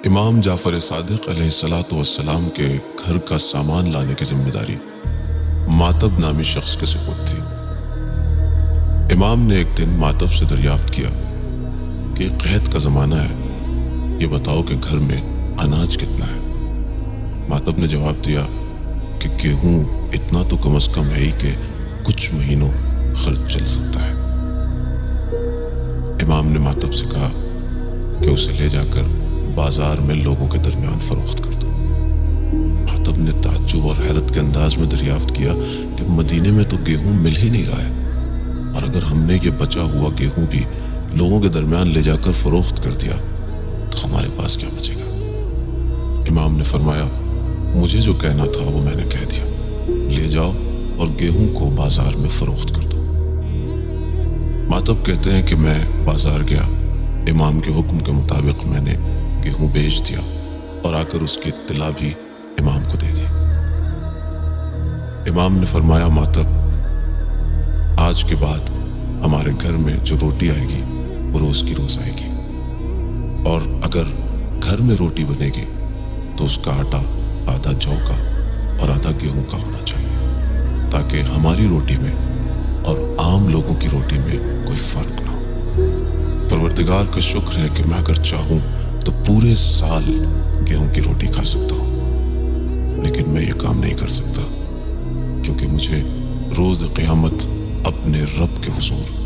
امام جعفر صادق علیہ السلام کے گھر کا سامان لانے کی ذمہ داری ماتب نامی شخص کے سپرد تھی۔ امام نے ایک دن ماتب سے دریافت کیا کہ قحط کا زمانہ ہے، یہ بتاؤ کہ گھر میں اناج کتنا ہے۔ ماتب نے جواب دیا کہ گیہوں اتنا تو کم از کم ہے ہی کہ کچھ مہینوں خرچ چل سکتا ہے۔ امام نے ماتب سے کہا کہ اسے لے جا کر بازار میں لوگوں کے درمیان فروخت کر دو۔ ماتب نے تعجب اور حیرت کے انداز میں دریافت کیا کہ مدینے میں تو گیہوں مل ہی نہیں رہا ہے، اور اگر ہم نے یہ بچا ہوا گیہوں بھی لوگوں کے درمیان لے جا کر فروخت کر دیا تو ہمارے پاس کیا بچے گا؟ امام نے فرمایا مجھے جو کہنا تھا وہ میں نے کہہ دیا، لے جاؤ اور گیہوں کو بازار میں فروخت کر دو۔ ماتب کہتے ہیں کہ میں بازار گیا، امام کے حکم کے مطابق میں نے گیہوں بیچ دیا اور آ کر اس کی اطلاع بھی امام کو دے دی۔ امام نے فرمایا ماتب آج کے بعد ہمارے گھر میں جو روٹی آئے گی وہ روز کی روز آئے گی، اور اگر گھر میں روٹی بنے گی تو اس کا آٹا آدھا جو کا اور آدھا گیہوں کا ہونا چاہیے، تاکہ ہماری روٹی میں اور عام لوگوں کی روٹی میں کوئی فرق نہ ہو۔ پروردگار کا شکر ہے کہ میں اگر چاہوں تو پورے سال گیہوں کی روٹی کھا سکتا ہوں، لیکن میں یہ کام نہیں کر سکتا کیونکہ مجھے روز قیامت اپنے رب کے حضور